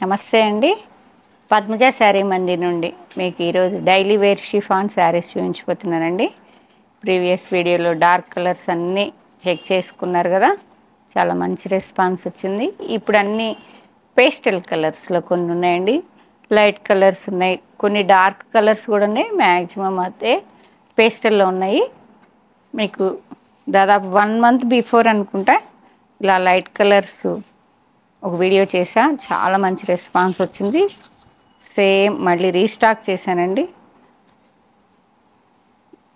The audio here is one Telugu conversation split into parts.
నమస్తే అండి. పద్మజ శారీ మందిర్ నుండి మీకు ఈరోజు డైలీ వేర్ షిఫాన్ శారీస్ చూపించిపోతున్నానండి. ప్రీవియస్ వీడియోలో డార్క్ కలర్స్ అన్నీ చెక్ చేసుకున్నారు కదా, చాలా మంచి రెస్పాన్స్ వచ్చింది. ఇప్పుడు అన్నీ పేస్టల్ కలర్స్లో కొన్ని ఉన్నాయండి, లైట్ కలర్స్ ఉన్నాయి, కొన్ని డార్క్ కలర్స్ కూడా ఉన్నాయి. మ్యాక్సిమం అయితే పేస్టల్లో ఉన్నాయి. మీకు దాదాపు 1 మంత్ బిఫోర్ అనుకుంటా ఇలా లైట్ కలర్స్ ఒక వీడియో చేశా, చాలా మంచి రెస్పాన్స్ వచ్చింది. సేమ్ మళ్ళీ రీస్టాక్ చేశానండి.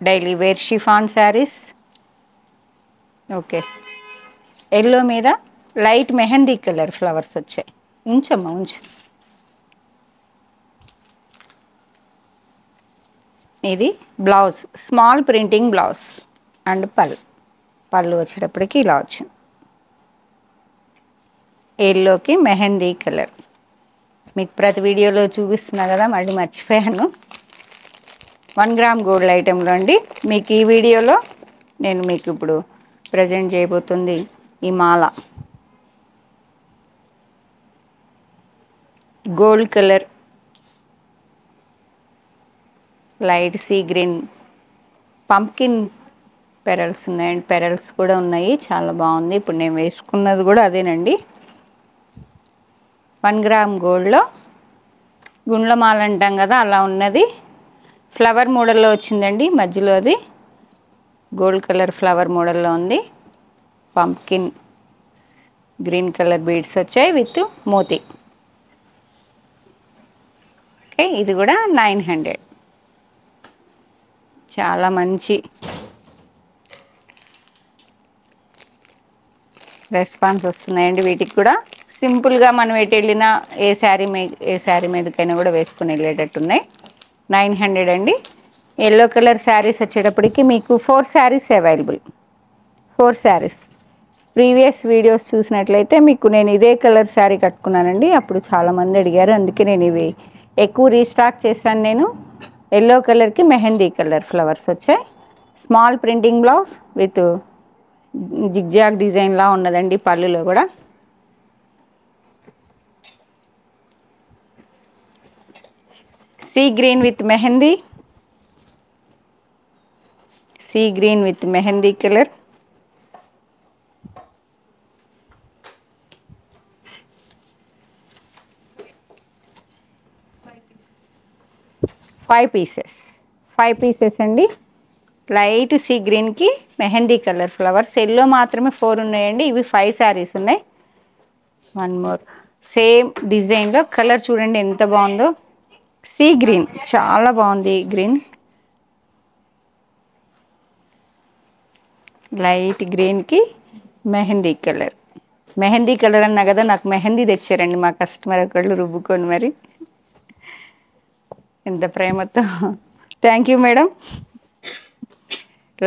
Daily wear chiffon saris. Okay, yellow మీద లైట్ మెహందీ కలర్ ఫ్లవర్స్ వచ్చాయి. ఉంచమ్మా ఉంచు. ఇది blouse, small printing blouse and పళ్ళు వచ్చేటప్పటికి ఇలా వచ్చింది. ఎల్లోకి మెహందీ కలర్ మీకు ప్రతి వీడియోలో చూపిస్తున్నా కదా, మళ్ళీ మర్చిపోయాను. 1 గ్రామ్ గోల్డ్ ఐటెంలో అండి. మీకు ఈ వీడియోలో నేను మీకు ఇప్పుడు ప్రజెంట్ చేయబోతుంది ఈ మాల. Gold colour, light sea green, pumpkin pearls ఉన్నాయండి, పెరల్స్ కూడా ఉన్నాయి, చాలా బాగుంది. ఇప్పుడు నేను వేసుకున్నది కూడా అదేనండి. 1 గ్రామ్ గోల్డ్లో గుండ్లమాల అంటాం కదా, అలా ఉన్నది. ఫ్లవర్ మోడల్లో వచ్చిందండి, మధ్యలో అది గోల్డ్ కలర్ ఫ్లవర్ మోడల్లో ఉంది. పంప్కిన్ గ్రీన్ కలర్ బీడ్స్ వచ్చాయి విత్ మోతీ. ఓకే, ఇది కూడా 900. చాలా మంచి రెస్పాన్స్ వస్తున్నాయండి వీటికి కూడా. సింపుల్గా మనం ఎటు వెళ్ళినా ఏ శారీ మీదకైనా కూడా వేసుకుని వెళ్ళేటట్టు ఉన్నాయి. 900 అండి. ఎల్లో కలర్ శారీస్ వచ్చేటప్పటికి మీకు 4 saris available. 4 saris. Previous videos చూసినట్లయితే మీకు నేను ఇదే కలర్ శారీ కట్టుకున్నానండి, అప్పుడు చాలామంది అడిగారు, అందుకే నేను ఇవి ఎక్కువ రీస్టాక్ చేశాను. నేను ఎల్లో కలర్కి మెహందీ కలర్ ఫ్లవర్స్ వచ్చాయి. Small printing blouse with zigzag డిజైన్లా ఉన్నదండి పళ్ళులో కూడా. Sea green with mehndi, sea green with mehndi colour. Five pieces అండి. లైట్ సీ గ్రీన్కి మెహందీ కలర్ ఫ్లవర్స్. ఎల్లో మాత్రమే 4 ఉన్నాయండి, ఇవి 5 శారీస్ ఉన్నాయి. 1 మోర్ సేమ్ డిజైన్లో కలర్ చూడండి ఎంత బాగుందో. సీ గ్రీన్ చాలా బాగుంది. గ్రీన్, లైట్ గ్రీన్కి మెహందీ కలర్. మెహందీ కలర్ అన్నా కదా, నాకు మెహందీ తెచ్చారండి మా కస్టమర్ ఒకళ్ళు రుబ్బుకొని, మరి ఎంత ప్రేమతో. Thank you madam.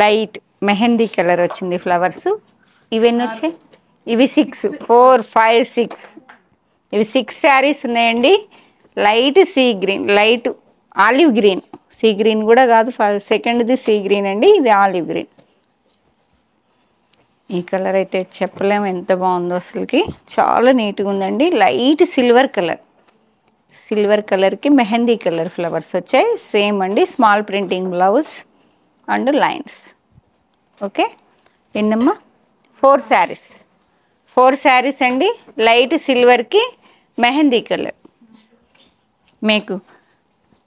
Light mehndi colour వచ్చింది ఫ్లవర్స్. ఇవన్నీ వచ్చాయి, ఇవి 6, 4, 5, 6, ఇవి 6 శారీస్ ఉన్నాయండి. Light sea green, light olive green, sea green కూడా కాదు, సెకండ్ది సీ గ్రీన్ అండి, ఇది ఆలివ్ గ్రీన్. ఈ కలర్ అయితే చెప్పలేము ఎంత బాగుందో అసలుకి, చాలా నీట్గా ఉందండి. లైట్ సిల్వర్ కలర్, సిల్వర్ కలర్కి మెహందీ కలర్ ఫ్లవర్స్ వచ్చాయి. సేమ్ అండి, small printing blouse and lines. Okay, ఎన్నమ్మా? 4 శారీస్. 4 శారీస్ అండి. లైట్ సిల్వర్కి మెహందీ కలర్. మీకు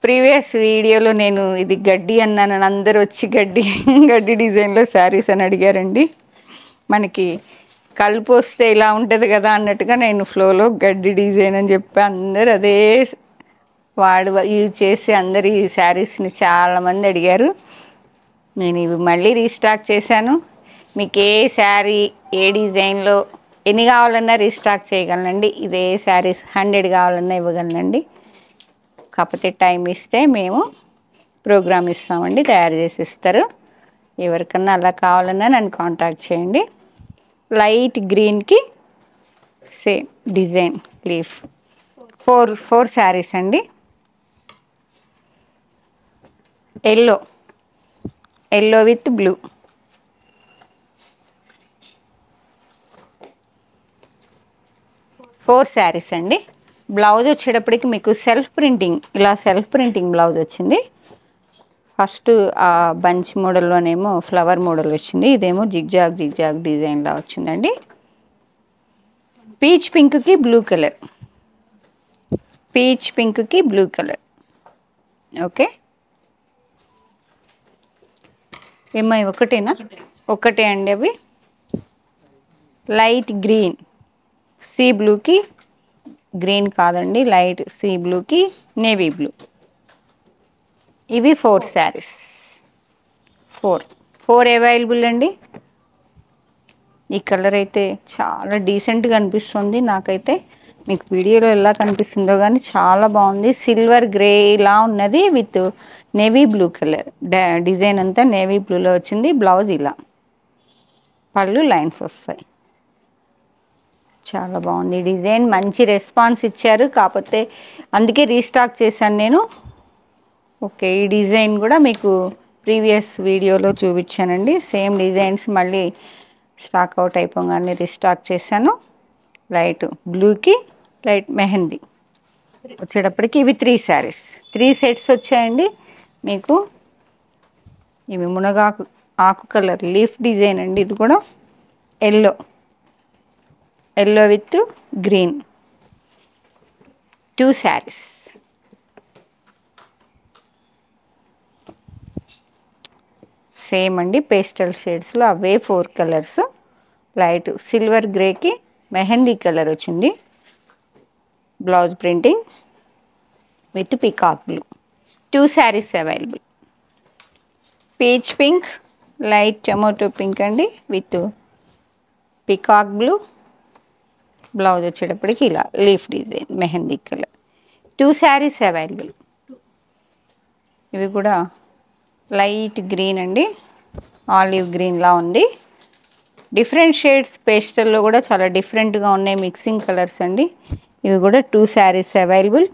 ప్రీవియస్ వీడియోలో నేను ఇది గడ్డి అన్నాను, అందరూ వచ్చి గడ్డి డిజైన్లో శారీస్ అని అడిగారండి. మనకి కలుపు వస్తే ఇలా ఉంటుంది కదా అన్నట్టుగా నేను ఫ్లోలో గడ్డి డిజైన్ అని చెప్పి అందరు అదే యూజ్ చేసి అందరు ఈ శారీస్ని చాలామంది అడిగారు. నేను ఇవి మళ్ళీ రీస్టాక్ చేశాను. మీకు ఏ శారీ ఏ డిజైన్లో ఎన్ని కావాలన్నా రీస్టాక్ చేయగలనండి. ఇదే శారీస్ 100 కావాలన్నా ఇవ్వగలనండి. కాకపోతే టైం ఇస్తే మేము ప్రోగ్రామ్ ఇస్తామండి, తయారు చేసి ఇస్తారు. ఎవరికన్నా అలా కావాలన్నా నన్ను కాంటాక్ట్ చేయండి. లైట్ గ్రీన్కి సేమ్ డిజైన్ లీఫ్. 4 శారీస్ అండి. Yellow with blue, four saris అండి. బ్లౌజ్ వచ్చేటప్పటికి మీకు సెల్ఫ్ ప్రింటింగ్, ఇలా సెల్ఫ్ ప్రింటింగ్ బ్లౌజ్ వచ్చింది. ఫస్ట్ ఆ బంచ్ మోడల్లోనేమో ఫ్లవర్ మోడల్ వచ్చింది, ఇదేమో జిగ్జాగ్ జిగ్జాగ్ డిజైన్లా వచ్చిందండి. పీచ్ పింక్కి బ్లూ కలర్, పీచ్ పింక్కి బ్లూ కలర్. ఓకే, ఏమై ఒకటేనా? ఒకటే అండి. అవి లైట్ గ్రీన్, సీ బ్లూకి గ్రీన్ కాదండి, లైట్ సీ బ్లూకి నేవీ బ్లూ. ఇవి 4 శారీస్, 4 అవైలబుల్ అండి. ఈ కలర్ అయితే చాలా డీసెంట్గా అనిపిస్తుంది నాకైతే. మీకు వీడియోలో ఎలా కనిపిస్తుందో కానీ చాలా బాగుంది. సిల్వర్ గ్రే ఇలా ఉన్నది with navy blue colour. Design అంతా నేవీ బ్లూలో వచ్చింది. బ్లౌజ్ ఇలా, పళ్ళు లైన్స్ వస్తాయి. చాలా బాగుంది డిజైన్, మంచి రెస్పాన్స్ ఇచ్చారు, కాకపోతే అందుకే రీస్టాక్ చేశాను నేను. ఓకే, ఈ డిజైన్ కూడా మీకు ప్రీవియస్ వీడియోలో చూపించానండి. సేమ్ డిజైన్స్ మళ్ళీ స్టాక్ అవుట్ అయిపోగానే రీస్టాక్ చేశాను. లైట్ బ్లూకి లైట్ మెహందీ వచ్చేటప్పటికి ఇవి 3 శారీస్, 3 సెట్స్ వచ్చాయండి మీకు. ఇవి మునగాకు ఆకు కలర్ లీఫ్ డిజైన్ అండి. ఇది కూడా yellow, yellow with green, 2 saris. Same అండి, పేస్టల్ షేడ్స్లో అవే 4 కలర్స్. లైట్ సిల్వర్ గ్రేకి మెహందీ కలర్ వచ్చింది. Blouse printing with peacock blue. 2 saris available. Peach pink, light tomato pink అండి విత్ పికాక్ బ్లూ. బ్లౌజ్ వచ్చేటప్పటికి ఇలా leaf design mehndi colour. 2 saris available. ఇవి కూడా లైట్ గ్రీన్ అండి, ఆలివ్ గ్రీన్లా ఉంది. డిఫరెంట్ షేడ్స్ పేస్టల్లో కూడా చాలా డిఫరెంట్గా ఉన్నాయి, మిక్సింగ్ కలర్స్ అండి. ఇవి కూడా 2 శారీస్ అవైలబుల్.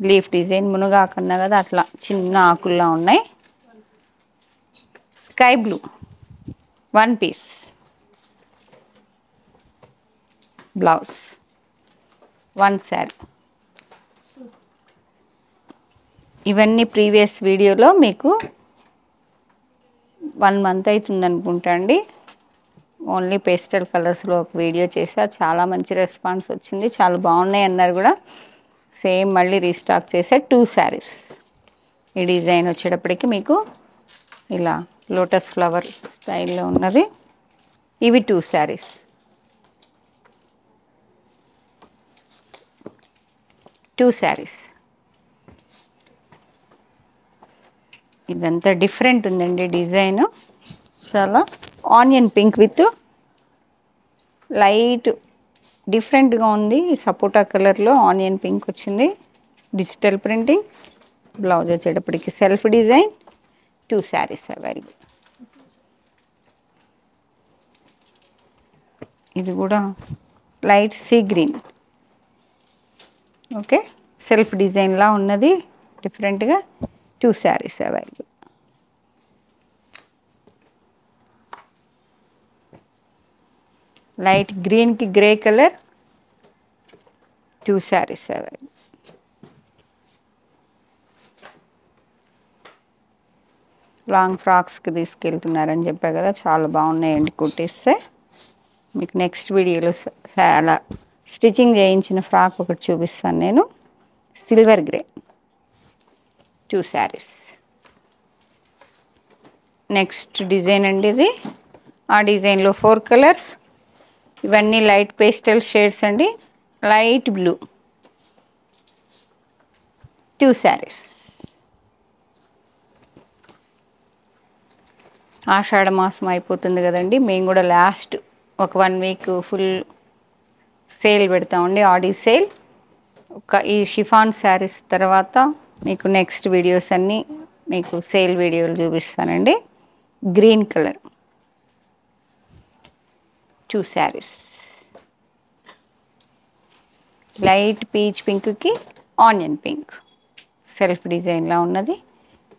లీఫ్ డిజైన్ మునగాకన్నా కదా అట్లా చిన్న ఆకుల్లా ఉన్నాయి. Sky blue 1 piece blouse, 1 sari. ఇవన్నీ ప్రీవియస్ వీడియోలో మీకు 1 మంత్ అవుతుంది అనుకుంటా అండి. ఓన్లీ పేస్టల్ కలర్స్లో ఒక వీడియో చేసా, చాలా మంచి రెస్పాన్స్ వచ్చింది, చాలా బాగున్నాయి అన్నారు కూడా. సేమ్ మళ్ళీ రీస్టాక్ చేసా 2 శారీస్. ఈ డిజైన్ వచ్చేటప్పటికి మీకు ఇలా లోటస్ ఫ్లవర్ స్టైల్లో ఉన్నది. ఇవి 2 శారీస్. 2 శారీస్. ఇదంతా డిఫరెంట్ ఉందండి డిజైన్, చాలా ఆనియన్ పింక్ విత్ లైట్ డిఫరెంట్గా ఉంది. సపోటా కలర్లో ఆనియన్ పింక్ వచ్చింది. Digital printing. బ్లౌజ్ వచ్చేటప్పటికి సెల్ఫ్ డిజైన్. 2 శారీస్ అవైలబుల్. ఇది కూడా light sea green. Okay, self డిజైన్లా ఉన్నది డిఫరెంట్గా. 2 శారీస్ అవైలబుల్. లైట్ గ్రీన్కి grey colour. 2 saris available. Long ఫ్రాక్స్కి తీసుకెళ్తున్నారని చెప్పా కదా, చాలా బాగున్నాయండి కుట్టిస్తే. మీకు నెక్స్ట్ వీడియోలో చాలా స్టిచ్చింగ్ చేయించిన ఫ్రాక్ ఒకటి చూపిస్తాను నేను, silver grey. 2 saris. Next design అండి ఇది. ఆ డిజైన్లో 4 కలర్స్. ఇవన్నీ లైట్ పేస్టల్ షేడ్స్ అండి. Light blue. 2 శారీస్. ఆషాఢ మాసం అయిపోతుంది కదండి, మేము కూడా లాస్ట్ ఒక 1 వీక్ ఫుల్ సేల్ పెడతామండి, ఆడి సేల్. ఈ షిఫాన్ శారీస్ తర్వాత మీకు నెక్స్ట్ వీడియోస్ అన్నీ మీకు సేల్ వీడియోలు చూపిస్తానండి. Green colour 2 saris. Light peach పింక్కి ఆనియన్ పింక్ సెల్ఫ్ డిజైన్లా ఉన్నది.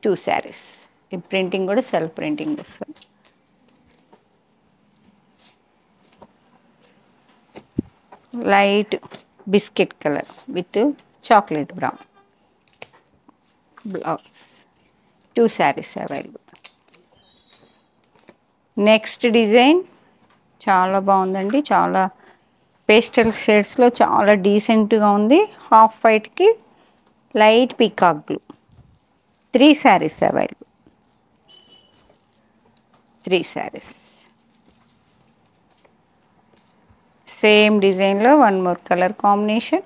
2 శారీస్. ఈ ప్రింటింగ్ కూడా సెల్ఫ్ ప్రింటింగ్ వస్తుంది. Light biscuit colour with chocolate brown blouse. 2 saris available. Next design చాలా బాగుందండి. చాలా పేస్టల్ షేడ్స్లో చాలా డీసెంట్గా ఉంది. హాఫ్ వైట్కి light peacock blue. 3 saris available. 3 saris. Same డిజైన్లో one more colour combination.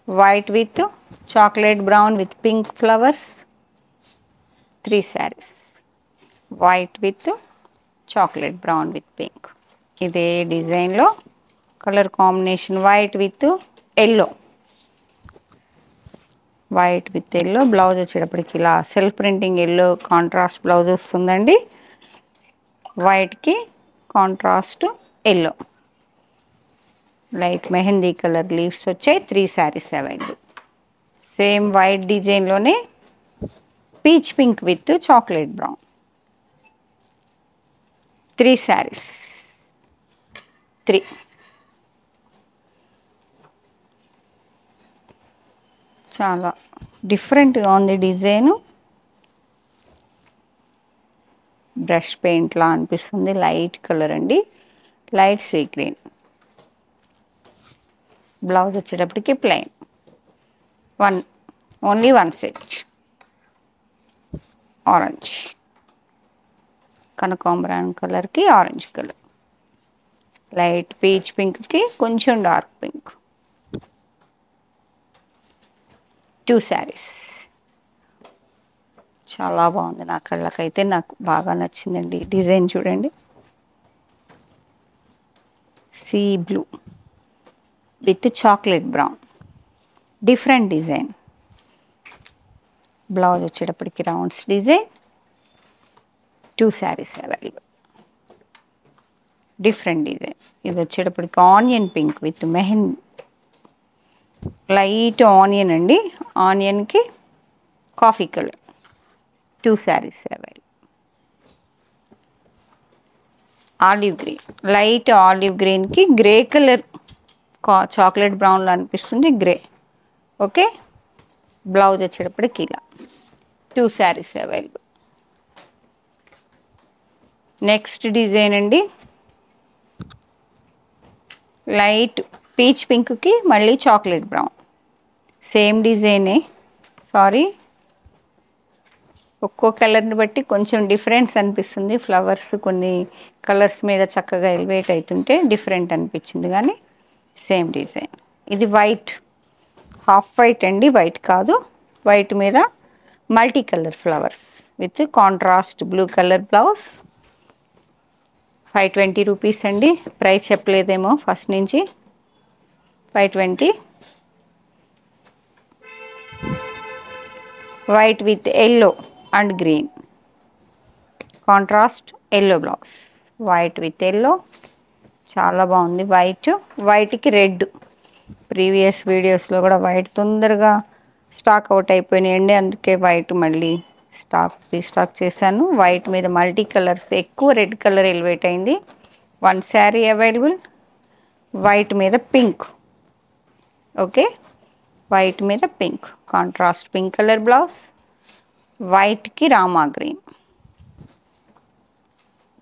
White with chocolate brown with pink flowers. 3 saris. White with chocolate brown with pink. ఇదే డిజైన్లో colour combination white with yellow. White with yellow. Blouse వచ్చేటప్పటికి ఇలా self printing yellow contrast blouse వస్తుందండి. వైట్కి contrast yellow. Light mehndi colour leaves వచ్చాయి. 3 శారీస్ అవైలబుల్. సేమ్ వైట్ డిజైన్లోనే peach pink with chocolate brown. 3 saris. 3. చాలా డిఫరెంట్గా ఉంది డిజైను. బ్రష్ పెయింట్లా అనిపిస్తుంది. లైట్ కలర్ అండి. Light sea green. బ్లౌజ్ వచ్చేటప్పటికి plain. Only one set. Orange కనకాంబరాన్ కలర్కి ఆరెంజ్ కలర్. లైట్ పీచ్ పింక్కి కొంచెం డార్క్ పింక్. 2 శారీస్. చాలా బాగుంది. నా కళ్ళకైతే నాకు బాగా నచ్చిందండి. డిజైన్ చూడండి. Sea blue with chocolate brown. Different design. Blouse వచ్చేటప్పటికి rounds design. 2 saris available. Different design. ఇది వచ్చేటప్పటికి onion pink with mehndi. Light onion అండి. ఆనియన్కి coffee colour. 2 saris available. Olive green. Light olive గ్రీన్కి గ్రే కలర్ చాక్లెట్ బ్రౌన్లో అనిపిస్తుంది. గ్రే. ఓకే. బ్లౌజ్ వచ్చేటప్పటికి ఇలా. 2 శారీస్ అవైలబుల్. నెక్స్ట్ డిజైన్ అండి. లైట్ పీచ్ పింక్కి మళ్ళీ చాక్లెట్ బ్రౌన్. సేమ్ డిజైనే. సారీ, ఒక్కో కలర్ని బట్టి కొంచెం డిఫరెన్స్ అనిపిస్తుంది. ఫ్లవర్స్ కొన్ని కలర్స్ మీద చక్కగా ఎలివేట్ అవుతుంటే డిఫరెంట్ అనిపించింది, కానీ సేమ్ డిజైన్. ఇది వైట్, హాఫ్ వైట్ అండి, వైట్ కాదు. వైట్ మీద multi colour flowers with contrast blue colour blouse. 520 rupees అండి. ప్రైస్ చెప్పలేదేమో ఫస్ట్ నుంచి. 520. White with yellow and green. Contrast yellow blouse. White with yellow. చాలా బాగుంది. వైట్కి రెడ్. ప్రీవియస్ వీడియోస్లో కూడా వైట్ తొందరగా స్టాక్ అవుట్ అయిపోయినాయండి. అందుకే వైట్ మళ్ళీ రీస్టాక్ చేశాను. వైట్ మీద మల్టీ కలర్స్, ఎక్కువ రెడ్ కలర్ ఎలివేట్ అయింది. 1 శారీ అవైలబుల్. వైట్ మీద పింక్. ఓకే. వైట్ మీద pink, contrast pink colour blouse. వైట్కి రామా గ్రీన్.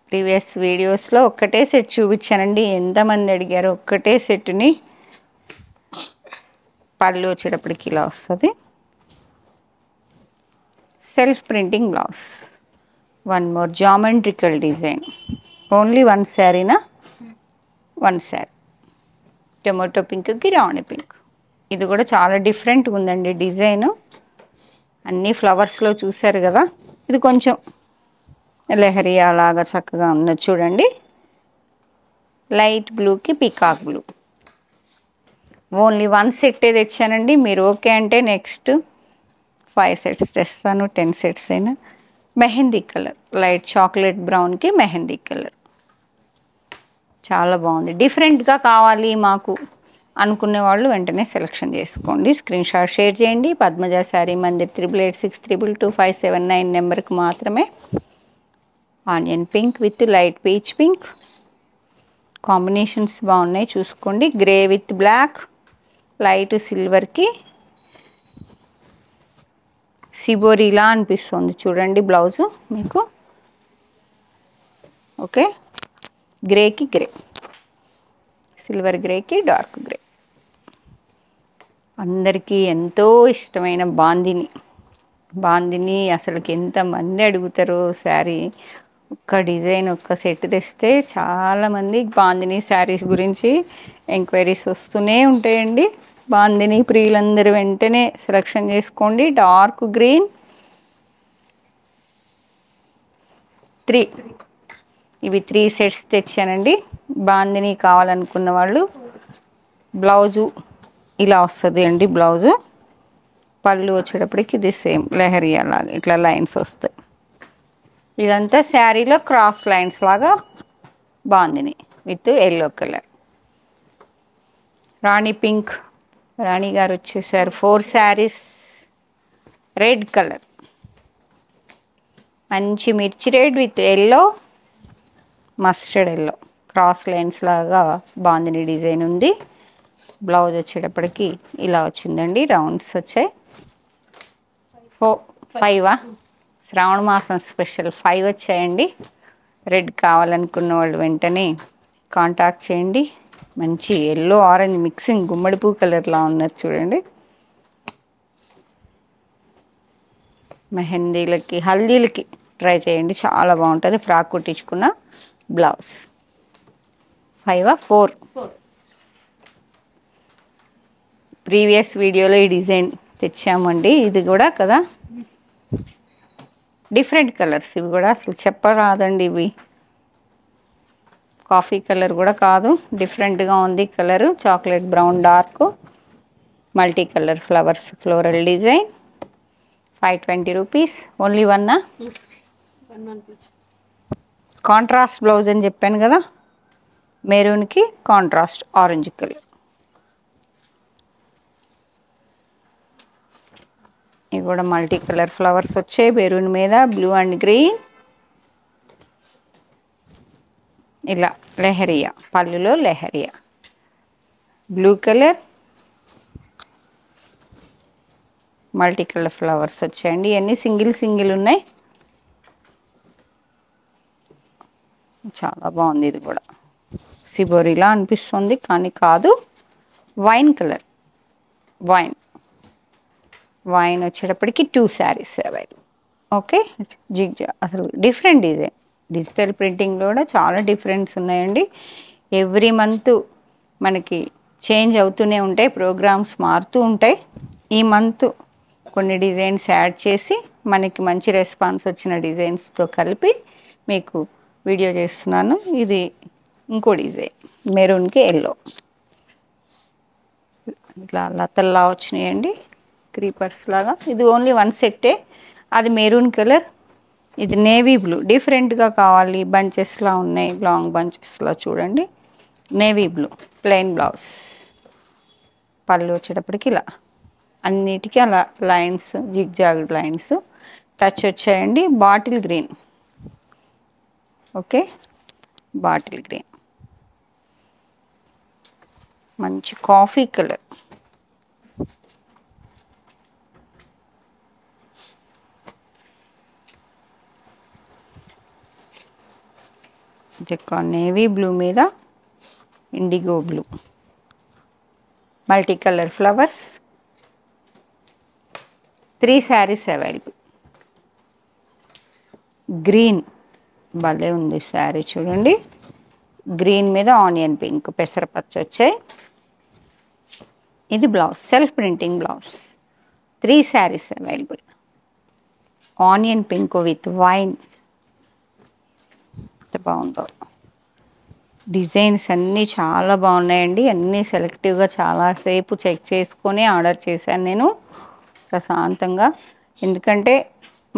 ప్రీవియస్ వీడియోస్లో ఒక్కటే సెట్ చూపించానండి. ఎంతమంది అడిగారు ఒక్కటే సెట్ని. పళ్ళు వచ్చేటప్పటికి ఇలా వస్తుంది. Self printing blouse. 1 more geometrical design. Only 1 శారీనా? 1 శారీ. టొమాటో పింక్కి రాణి పింక్. ఇది కూడా చాలా డిఫరెంట్గా ఉందండి డిజైన్. అన్ని ఫ్లవర్స్లో చూసారు కదా. ఇది కొంచెం లెహరీ అలాగా చక్కగా ఉన్నది చూడండి. లైట్ బ్లూకి పీకాక్ బ్లూ. ఓన్లీ 1 సెట్టే తెచ్చానండి. మీరు ఓకే అంటే నెక్స్ట్ 5 సెట్స్ తెస్తాను, 10 సెట్స్ అయినా. మెహందీ కలర్, లైట్ చాక్లెట్ బ్రౌన్కి మెహందీ కలర్. చాలా బాగుంది. డిఫరెంట్గా కావాలి మాకు అనుకునే వాళ్ళు వెంటనే సెలెక్షన్ చేసుకోండి. స్క్రీన్ షాట్ షేర్ చేయండి. పద్మజ శారీ మందిర్ 8886222579 నెంబర్కి మాత్రమే. Onion pink with light peach pink. Combinations బాగున్నాయి చూసుకోండి. గ్రే విత్ బ్లాక్, లైట్ సిల్వర్కి సిబోరిలా అనిపిస్తుంది చూడండి బ్లౌజు మీకు. ఓకే, గ్రేకి గ్రే, సిల్వర్ గ్రేకి డార్క్ గ్రే. అందరికీ ఎంతో ఇష్టమైన బాందిని. బాందిని అసలుకి ఎంతమంది అడుగుతారో శారీ. ఒక్క డిజైన్ ఒక్క సెట్ తెస్తే చాలామంది బాందిని శారీస్ గురించి ఎంక్వైరీస్ వస్తూనే ఉంటాయండి. బాందిని ప్రియులందరూ వెంటనే సెలెక్షన్ చేసుకోండి. డార్క్ గ్రీన్ 3, ఇవి 3 సెట్స్ తెచ్చానండి. బాందిని కావాలనుకున్న వాళ్ళు. బ్లౌజు ఇలా వస్తుంది అండి. బ్లౌజు పళ్ళు వచ్చేటప్పటికి ఇది సేమ్ లెహరియా లాగా ఇట్లా లైన్స్ వస్తాయి. ఇదంతా శారీలో క్రాస్ లైన్స్ లాగా bandhani with yellow colour. Rani pink, Rani గారు వచ్చేసారు. 4 శారీస్ రెడ్ కలర్, మంచి మిర్చి red with yellow, mustard yellow cross lines లాగా బాందిని డిజైన్ ఉంది. బ్లౌజ్ వచ్చేటప్పటికి ఇలా వచ్చిందండి. రౌండ్స్ వచ్చాయి. 5 శ్రావణ మాసం స్పెషల్ 5 వచ్చాయండి. రెడ్ కావాలనుకున్న వాళ్ళు వెంటనే కాంటాక్ట్ చేయండి. మంచి ఎల్లో ఆరెంజ్ మిక్సింగ్ గుమ్మడి పువ్వు కలర్లా ఉన్నది చూడండి. మెహందీలకి హల్దీలకి ట్రై చేయండి, చాలా బాగుంటుంది. Frock కుట్టించుకున్న blouse. 5 4 ప్రీవియస్ వీడియోలో ఈ డిజైన్ తెచ్చామండి. ఇది కూడా కదా డిఫరెంట్ కలర్స్. ఇవి కూడా అసలు చెప్పరాదండి. ఇవి కాఫీ కలర్ కూడా కాదు, డిఫరెంట్గా ఉంది colour. Chocolate brown dark multi colour flowers floral design. 520 rupees. Only 1 contrast blouse అని చెప్పాను కదా, మెరూన్కి కాంట్రాస్ట్ ఆరెంజ్ కలర్. ఇవి కూడా మల్టీ కలర్ ఫ్లవర్స్ వచ్చాయి మెరూన్ మీద, బ్లూ అండ్ గ్రీన్. ఇలా లెహరియా, పళ్ళులో leheriya blue colour, multi colour flowers వచ్చాయండి. ఇవన్నీ సింగిల్ ఉన్నాయి. చాలా బాగుంది. ఇది కూడా సిబోరిలా అనిపిస్తుంది కానీ కాదు, వైన్ కలర్. వైన్ వచ్చేటప్పటికి 2 శారీస్ అవైలబుల్. ఓకే, అసలు డిఫరెంట్ డిజైన్. డిజిటల్ ప్రింటింగ్లో కూడా చాలా డిఫరెన్స్ ఉన్నాయండి. ఎవ్రీ మంత్ మనకి చేంజ్ అవుతూనే ఉంటాయి, ప్రోగ్రామ్స్ మారుతూ ఉంటాయి. ఈ మంత్ కొన్ని డిజైన్స్ యాడ్ చేసి మనకి మంచి రెస్పాన్స్ వచ్చిన డిజైన్స్తో కలిపి మీకు వీడియో చేస్తున్నాను. ఇది ఇంకో డిజైన్ మెరూన్కి ఎల్లో, ఇట్లా లతల్లా వచ్చినాయండి, క్రీపర్స్ లాగా. ఇది ఓన్లీ 1 సెట్టే. అది మెరూన్ కలర్, ఇది నేవీ బ్లూ. డిఫరెంట్గా కావాలి, బంచెస్లా ఉన్నాయి, లాంగ్ బంచెస్లా చూడండి. Navy blue plain blouse. పళ్ళు వచ్చేటప్పటికి ఇలా అన్నిటికీ అలా లైన్స్, జిగ్జాగ్ లైన్స్ టచ్ వచ్చాయండి. Bottle green. Okay, bottle green, మంచి కాఫీ కలర్. నేవీ బ్లూ మీద IndiGo blue, multi colour flowers. 3 saris available. Green భలే ఉంది శారీ చూడండి. గ్రీన్ మీద ఆనియన్ పింక్, పెసరపచ్చ వచ్చాయి. ఇది blouse, self printing blouse. 3 saris available. Onion pink with wine. ఎంత బాగుందో. డిజైన్స్ అన్నీ చాలా బాగున్నాయండి. అన్నీ సెలెక్టివ్గా చాలాసేపు చెక్ చేసుకొని ఆర్డర్ చేశాను నేను ప్రశాంతంగా. ఎందుకంటే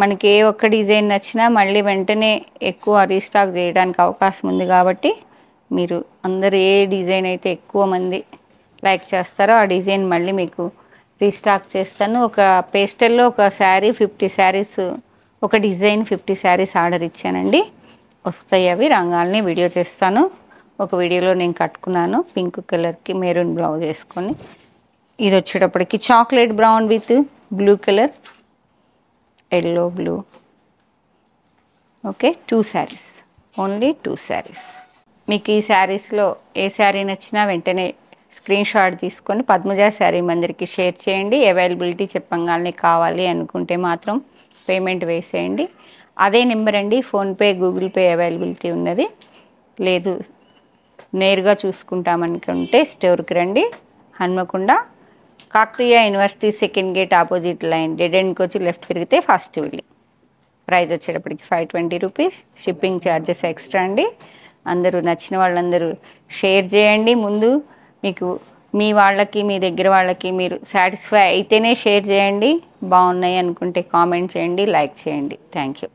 మనకి ఏ ఒక్క డిజైన్ నచ్చినా మళ్ళీ వెంటనే ఎక్కువ రీస్టాక్ చేయడానికి అవకాశం ఉంది. కాబట్టి మీరు అందరు ఏ డిజైన్ అయితే ఎక్కువ మంది లైక్ చేస్తారో ఆ డిజైన్ మళ్ళీ మీకు రీస్టాక్ చేస్తాను. ఒక పేస్టల్లో ఒక శారీ 50 శారీస్, ఒక డిజైన్ 50 శారీస్ ఆర్డర్ ఇచ్చానండి. వస్తాయి అవి రంగాల్ని వీడియో చేస్తాను. ఒక వీడియోలో నేను కట్టుకున్నాను పింక్ కలర్కి మెరూన్ బ్లౌజ్ వేసుకొని. ఇది వచ్చేటప్పటికి chocolate brown with blue colour, yellow blue. Okay, 2 saris, only 2 saris. మీకు ఈ శారీస్లో ఏ శారీ నచ్చినా వెంటనే స్క్రీన్ షాట్ తీసుకొని పద్మజ శారీ మందిర్కి షేర్ చేయండి. అవైలబిలిటీ చెప్పంగానే కావాలి అనుకుంటే మాత్రం పేమెంట్ వేసేయండి. అదే నెంబర్ అండి, ఫోన్పే గూగుల్ పే అవైలబిలిటీ ఉన్నది. లేదు నేరుగా చూసుకుంటామనుకుంటే స్టోర్కి రండి. Hanmakonda Kakatiya university second gate opposite line dead ఎండ్కి వచ్చి లెఫ్ట్ తిరిగితే ఫస్ట్ బిల్డింగ్. ప్రైస్ వచ్చేటప్పటికి 520 రూపీస్. షిప్పింగ్ ఛార్జెస్ ఎక్స్ట్రా అండి. అందరూ నచ్చిన వాళ్ళందరూ షేర్ చేయండి. ముందు మీకు మీ వాళ్ళకి, మీ దగ్గర వాళ్ళకి మీరు సాటిస్ఫై అయితేనే షేర్ చేయండి. బాగున్నాయి అనుకుంటే కామెంట్ చేయండి, లైక్ చేయండి. Thank you.